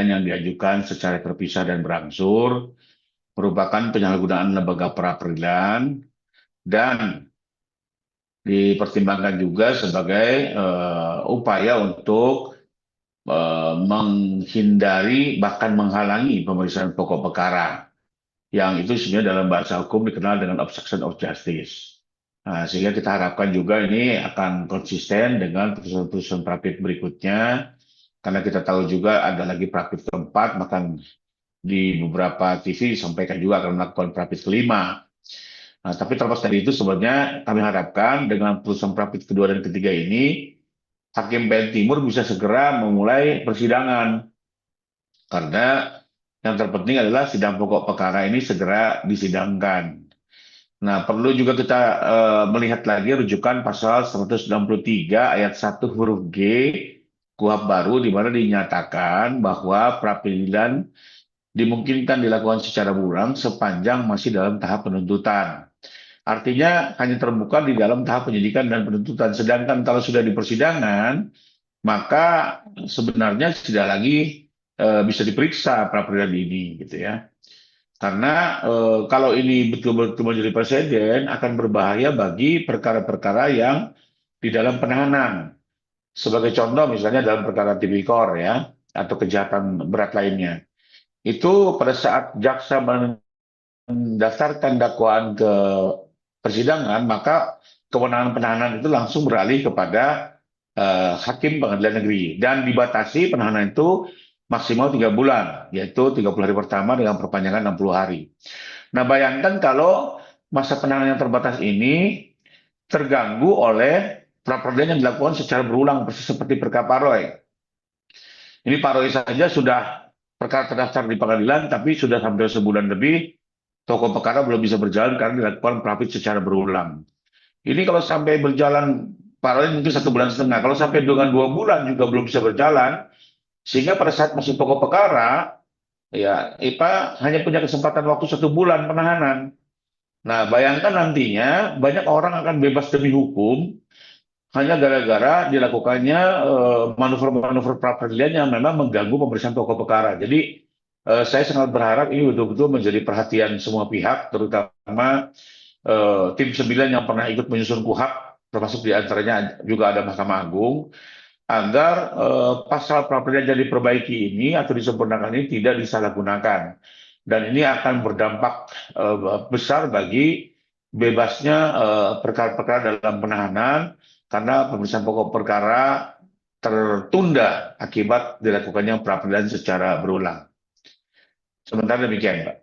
yang diajukan secara terpisah dan berangsur merupakan penyalahgunaan lembaga pra-peradilan dan dipertimbangkan juga sebagai upaya untuk menghindari bahkan menghalangi pemeriksaan pokok perkara yang itu sebenarnya dalam bahasa hukum dikenal dengan obstruction of justice. Nah, sehingga kita harapkan juga ini akan konsisten dengan putusan-putusan pra-pid berikutnya, karena kita tahu juga ada lagi pra-pid keempat, bahkan di beberapa TV disampaikan juga akan melakukan pra-pid kelima. Nah, tapi terlepas dari itu sebenarnya kami harapkan dengan putusan pra-pid kedua dan ketiga ini, Hakim PN Timur bisa segera memulai persidangan. Karena yang terpenting adalah sidang pokok perkara ini segera disidangkan. Nah, perlu juga kita melihat lagi rujukan pasal 163 ayat 1 huruf G KUHP baru, di mana dinyatakan bahwa pra-peradilan dimungkinkan dilakukan secara berulang sepanjang masih dalam tahap penuntutan. Artinya hanya terbuka di dalam tahap penyidikan dan penuntutan. Sedangkan kalau sudah di persidangan, maka sebenarnya tidak lagi bisa diperiksa pra-peradilan ini, gitu ya. Karena kalau ini betul-betul menjadi presiden, akan berbahaya bagi perkara-perkara yang di dalam penahanan. Sebagai contoh, misalnya dalam perkara tipikor ya, atau kejahatan berat lainnya. Itu pada saat jaksa mendaftarkan dakwaan ke persidangan, maka kewenangan penahanan itu langsung beralih kepada hakim pengadilan negeri. Dan dibatasi penahanan itu maksimal 3 bulan, yaitu 30 hari pertama dengan perpanjangan 60 hari. Nah, bayangkan kalau masa penahanan yang terbatas ini terganggu oleh pra-peradilan yang dilakukan secara berulang, persis seperti perkara Paroy. Ini Pak Roy saja sudah perkara terdaftar di pengadilan, tapi sudah hampir sebulan lebih, toko perkara belum bisa berjalan karena dilakukan pra-pid secara berulang. Ini kalau sampai berjalan, Pak Roy mungkin 1 bulan setengah. Kalau sampai dengan 2 bulan juga belum bisa berjalan, sehingga pada saat masih pokok perkara, ya IPA hanya punya kesempatan waktu 1 bulan penahanan. Nah, bayangkan nantinya banyak orang akan bebas demi hukum hanya gara-gara dilakukannya manuver-manuver pra-peradilan yang memang mengganggu pemeriksaan pokok perkara. Jadi saya sangat berharap ini betul-betul menjadi perhatian semua pihak, terutama tim 9 yang pernah ikut menyusun KUHP, termasuk diantaranya juga ada Mahkamah Agung, agar pasal pra-peradilan yang diperbaiki ini atau disempurnakan ini tidak disalahgunakan. Dan ini akan berdampak besar bagi bebasnya perkara-perkara dalam penahanan, karena pemeriksaan pokok perkara tertunda akibat dilakukannya pra-peradilan secara berulang. Sementara demikian, Pak.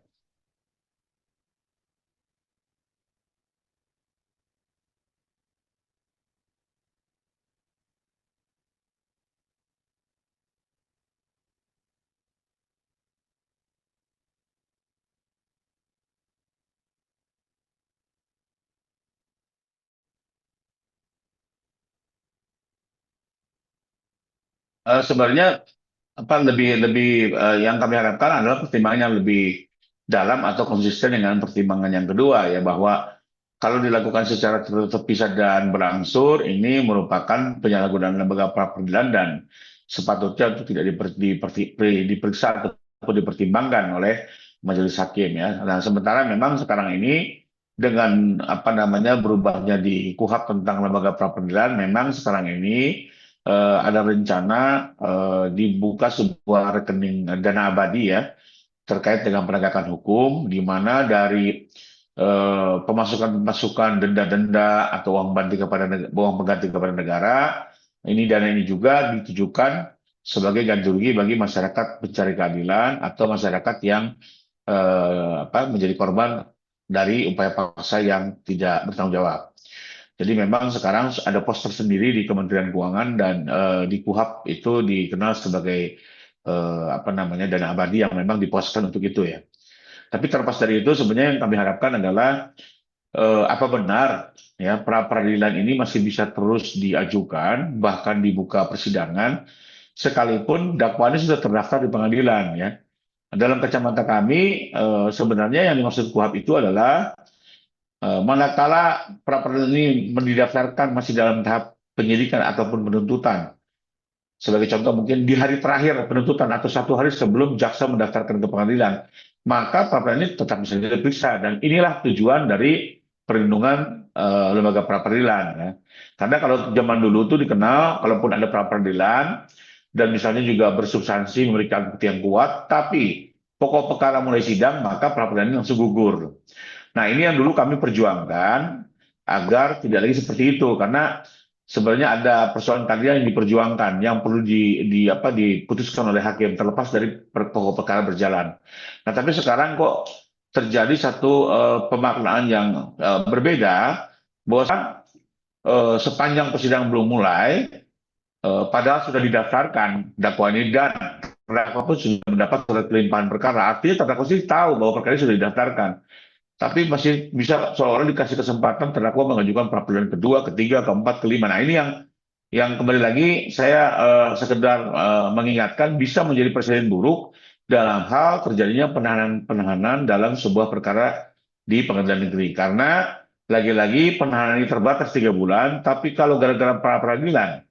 Sebenarnya apa lebih lebih yang kami harapkan adalah pertimbangan yang lebih dalam atau konsisten dengan pertimbangan yang kedua, ya, bahwa kalau dilakukan secara terpisah dan berangsur, ini merupakan penyalahgunaan lembaga pra-peradilan dan sepatutnya itu tidak diperiksa ataupun dipertimbangkan oleh majelis hakim, ya. Nah, sementara memang sekarang ini dengan apa namanya berubahnya di KUHP tentang lembaga pra-peradilan, memang sekarang ini ada rencana dibuka sebuah rekening dana abadi, ya, terkait dengan penegakan hukum, di mana dari pemasukan-pemasukan denda-denda atau uang pengganti kepada negara, ini dana ini juga ditujukan sebagai ganti rugi bagi masyarakat pencari keadilan atau masyarakat yang menjadi korban dari upaya paksa yang tidak bertanggung jawab. Jadi memang sekarang ada poster sendiri di Kementerian Keuangan, dan di KUHP itu dikenal sebagai dana abadi yang memang diposkan untuk itu, ya. Tapi terlepas dari itu, sebenarnya yang kami harapkan adalah apa benar, ya, pra peradilan ini masih bisa terus diajukan, bahkan dibuka persidangan, sekalipun dakwaannya sudah terdaftar di pengadilan, ya. Dalam kacamata kami, sebenarnya yang dimaksud KUHP itu adalah manakala pra peradilan ini didaftarkan masih dalam tahap penyidikan ataupun penuntutan, Sebagai contoh mungkin di hari terakhir penuntutan atau 1 hari sebelum jaksa mendaftarkan ke pengadilan, maka pra peradilan ini tetap bisa diperiksa dan inilah tujuan dari perlindungan lembaga pra peradilan ya. Karena kalau zaman dulu tuh dikenal kalaupun ada pra peradilan dan misalnya juga bersubstansi memberikan bukti yang kuat, tapi pokok perkara mulai sidang maka pra peradilan ini langsung gugur. Nah, ini yang dulu kami perjuangkan agar tidak lagi seperti itu karena sebenarnya ada persoalan keadilan yang diperjuangkan yang perlu diputuskan oleh hakim terlepas dari pokok perkara berjalan. Nah, tapi sekarang kok terjadi satu pemaknaan yang berbeda bahwa sepanjang persidangan belum mulai padahal sudah didaftarkan dakwaan ini dan terdakwa pun sudah mendapat surat pelimpahan perkara. Artinya terdakwa sih tahu bahwa perkara ini sudah didaftarkan. Tapi masih bisa seorang dikasih kesempatan terdakwa mengajukan pra peradilan kedua, ketiga, keempat, kelima. Nah, ini yang kembali lagi saya sekedar mengingatkan bisa menjadi presiden buruk dalam hal terjadinya penahanan dalam sebuah perkara di pengadilan negeri. Karena lagi-lagi penahanan ini terbatas 3 bulan, tapi kalau gara-gara pra peradilan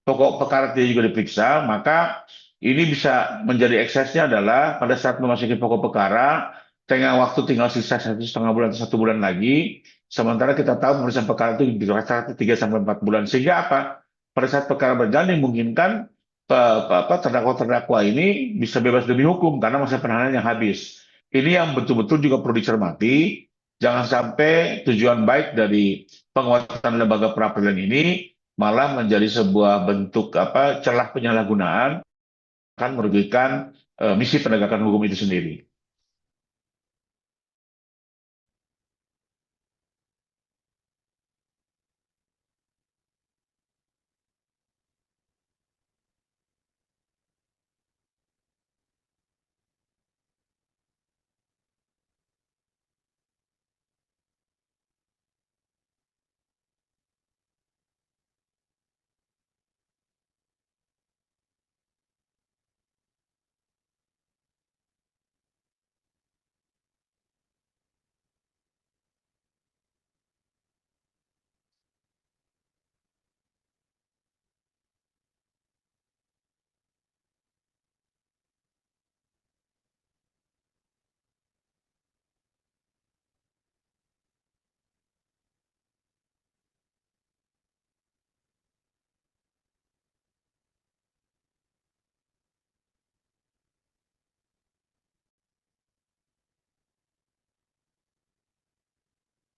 pokok perkara tidak juga diperiksa, maka ini bisa menjadi eksesnya adalah pada saat memasuki pokok perkara, tengah waktu tinggal sisa 1,5 bulan atau 1 bulan lagi, sementara kita tahu pemeriksaan perkara itu dirasa 3 sampai 4 bulan. Sehingga apa? Pada saat perkara berjalan dimungkinkan terdakwa-terdakwa ini bisa bebas demi hukum karena masa penahanan yang habis. Ini yang betul-betul juga perlu dicermati. Jangan sampai tujuan baik dari penguatan lembaga peradilan ini malah menjadi sebuah bentuk celah penyalahgunaan akan merugikan misi penegakan hukum itu sendiri.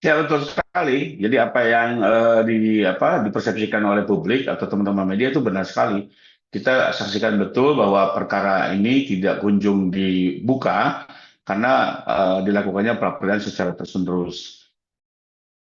Ya betul sekali. Jadi apa yang dipersepsikan oleh publik atau teman-teman media itu benar sekali. Kita saksikan betul bahwa perkara ini tidak kunjung dibuka karena dilakukannya pra peradilan secara terus-menerus.